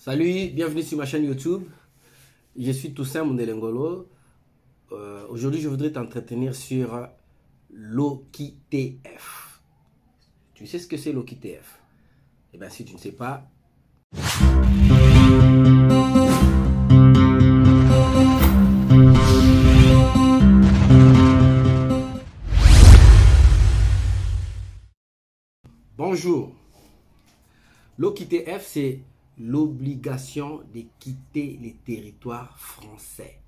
Salut, bienvenue sur ma chaîne YouTube. Je suis Toussaint Mondelengolo. Aujourd'hui, je voudrais t'entretenir sur l'OQTF. Tu sais ce que c'est l'OQTF? Eh bien, si tu ne sais pas... Bonjour. L'OQTF, c'est l'obligation de quitter les territoires français.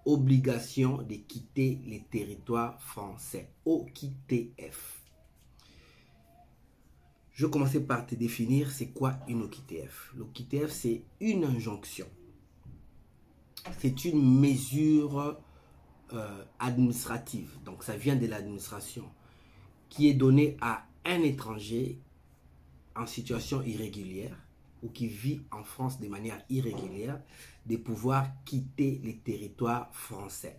Obligation de quitter les territoires français. OQTF. Je vais commencer par te définir c'est quoi une OQTF. L'OQTF, c'est une injonction. C'est une mesure administrative. Donc, ça vient de l'administration qui est donnée à un étranger en situation irrégulière ou qui vit en France de manière irrégulière, de pouvoir quitter les territoires français.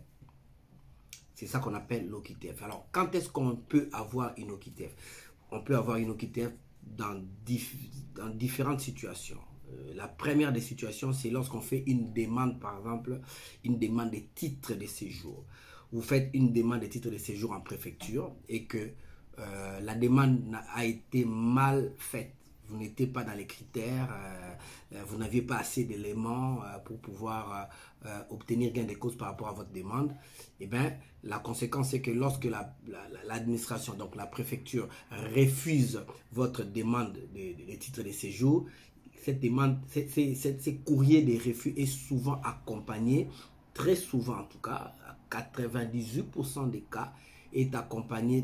C'est ça qu'on appelle l'OQTF. Alors, quand est-ce qu'on peut avoir une OQTF? On peut avoir une OQTF dans différentes situations. La première des situations, c'est lorsqu'on fait une demande, par exemple, une demande de titre de séjour. Vous faites une demande de titre de séjour en préfecture et que la demande a été mal faite. Vous n'étiez pas dans les critères, vous n'aviez pas assez d'éléments pour pouvoir obtenir gain de cause par rapport à votre demande. Et bien, la conséquence, c'est que lorsque l'administration, donc la préfecture, refuse votre demande de titre de séjour, cette demande, ces courriers de refus est souvent accompagné, très souvent en tout cas, à 98% des cas, est accompagné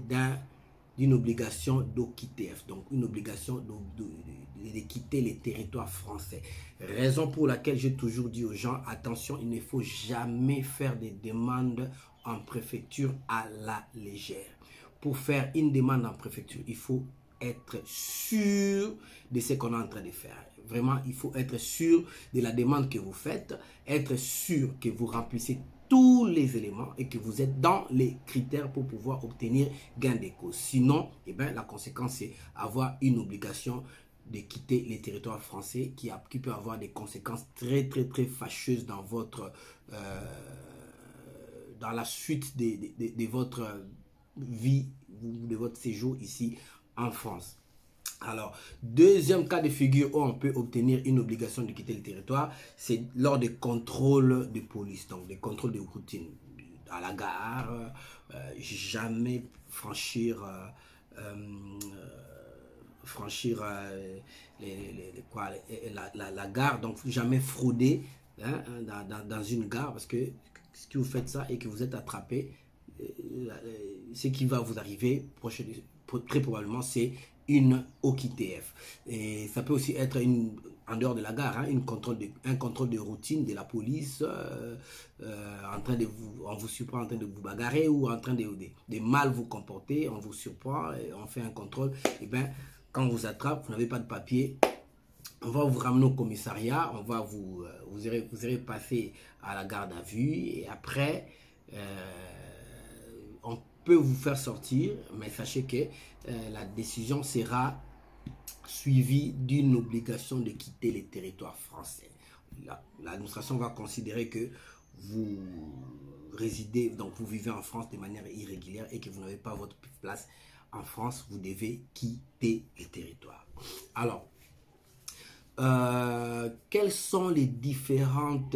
d'une obligation d'OQTF, donc une obligation de quitter les territoires français. Raison pour laquelle j'ai toujours dit aux gens, attention, il ne faut jamais faire des demandes en préfecture à la légère. Pour faire une demande en préfecture, il faut être sûr de ce qu'on est en train de faire. Vraiment, il faut être sûr de la demande que vous faites, être sûr que vous remplissez tous les éléments et que vous êtes dans les critères pour pouvoir obtenir gain de cause. Sinon, eh bien, la conséquence, c'est avoir une obligation de quitter les territoires français qui peut avoir des conséquences très fâcheuses dans votre dans la suite de votre vie, de votre séjour ici en France. Alors, deuxième cas de figure où on peut obtenir une obligation de quitter le territoire, c'est lors des contrôles de police, donc des contrôles de routine. À la gare, jamais franchir la gare, donc jamais frauder hein, dans une gare, parce que si vous faites ça et que vous êtes attrapé, ce qui va vous arriver très probablement, c'est une OQTF. Et ça peut aussi être en dehors de la gare, hein, un contrôle de routine de la police, on vous surprend en train de vous bagarrer ou en train de mal vous comporter, on vous surprend, et on fait un contrôle, et bien quand on vous attrape, vous n'avez pas de papier, on va vous ramener au commissariat, on va vous irez passer à la garde à vue et après on peut vous faire sortir, mais sachez que la décision sera suivie d'une obligation de quitter les territoires français. L'administration va considérer que vous résidez, donc vous vivez en France de manière irrégulière et que vous n'avez pas votre place en France, vous devez quitter les territoires. Alors, quelles sont les différentes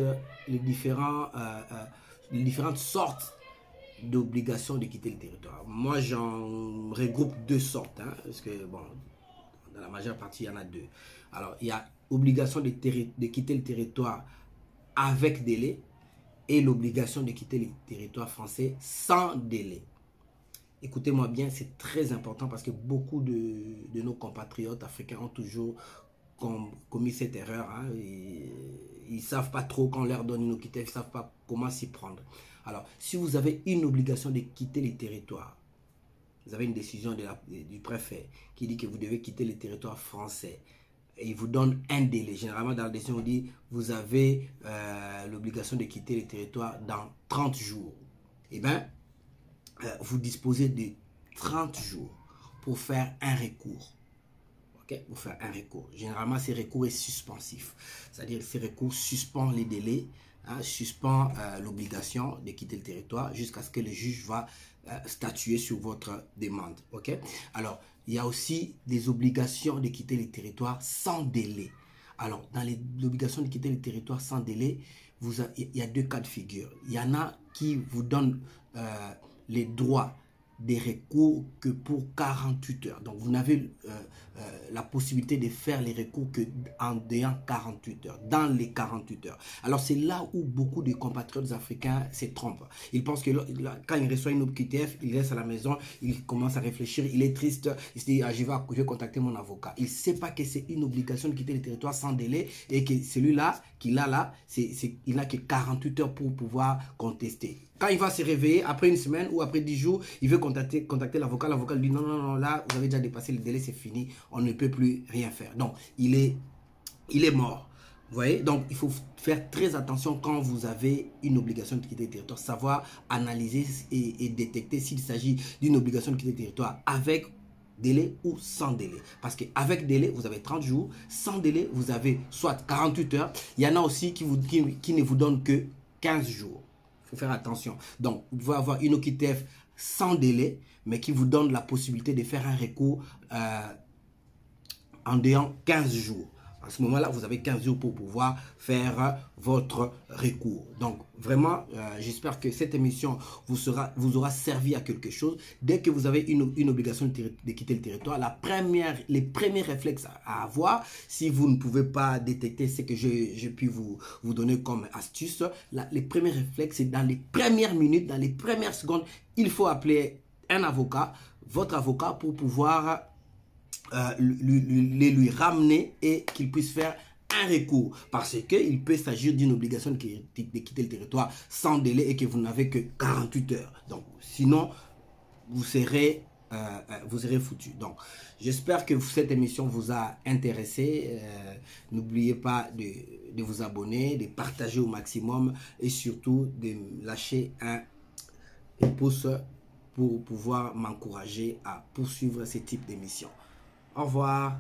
sortes d'obligation de quitter le territoire? Moi, j'en regroupe deux sortes, hein, parce que, bon, dans la majeure partie, il y en a deux. Alors, il y a obligation de quitter le territoire avec délai et l'obligation de quitter le territoire français sans délai. Écoutez-moi bien, c'est très important parce que beaucoup de nos compatriotes africains ont toujours commis cette erreur. Hein, ils ne savent pas trop quand on leur donne une OQTF, ils ne savent pas comment s'y prendre. Alors, si vous avez une obligation de quitter les territoires, vous avez une décision du préfet qui dit que vous devez quitter les territoires français et il vous donne un délai. Généralement, dans la décision, on dit vous avez l'obligation de quitter les territoires dans 30 jours. Eh bien, vous disposez de 30 jours pour faire un recours. okay, pour faire un recours. Généralement, ces recours est suspensif. C'est-à-dire ces recours suspend les délais, hein, suspend l'obligation de quitter le territoire jusqu'à ce que le juge va statuer sur votre demande. Okay? Alors, il y a aussi des obligations de quitter le territoire sans délai. Alors, dans l'obligation de quitter le territoire sans délai, il y a deux cas de figure. Il y en a qui vous donnent les droits des recours que pour 48 heures. Donc, vous n'avez la possibilité de faire les recours que en ayant 48 heures, dans les 48 heures. Alors, c'est là où beaucoup de compatriotes africains se trompent. Ils pensent que quand il reçoit une OQTF, il reste à la maison, il commence à réfléchir, il est triste, il se dit, ah, je vais contacter mon avocat. Il ne sait pas que c'est une obligation de quitter le territoire sans délai et que celui-là, qu'il a là, il n'a que 48 heures pour pouvoir contester. Quand il va se réveiller, après une semaine ou après 10 jours, il veut contacter l'avocat. L'avocat lui dit non, non, non, là, vous avez déjà dépassé le délai, c'est fini, on ne peut plus rien faire. Donc, il est mort. Vous voyez? Donc, il faut faire très attention quand vous avez une obligation de quitter le territoire, savoir analyser et détecter s'il s'agit d'une obligation de quitter le territoire avec délai ou sans délai. Parce qu'avec délai, vous avez 30 jours. Sans délai, vous avez soit 48 heures. Il y en a aussi qui ne vous donnent que 15 jours. Il faut faire attention. Donc, vous pouvez avoir une OQTF sans délai, mais qui vous donne la possibilité de faire un recours en ayant 15 jours. À ce moment-là, vous avez 15 jours pour pouvoir faire votre recours. Donc, vraiment, j'espère que cette émission vous aura servi à quelque chose. Dès que vous avez une obligation de quitter le territoire, les premiers réflexes à avoir, si vous ne pouvez pas détecter ce que j'ai pu vous donner comme astuce, les premiers réflexes, c'est dans les premières minutes, dans les premières secondes, il faut appeler un avocat, votre avocat, pour pouvoir lui ramener et qu'il puisse faire un recours, parce qu'il peut s'agir d'une obligation de quitter le territoire sans délai et que vous n'avez que 48 heures. Donc, sinon, vous serez foutu. Donc, j'espère que cette émission vous a intéressé. N'oubliez pas de vous abonner, de partager au maximum et surtout de lâcher un pouce pour pouvoir m'encourager à poursuivre ce type d'émission. Au revoir.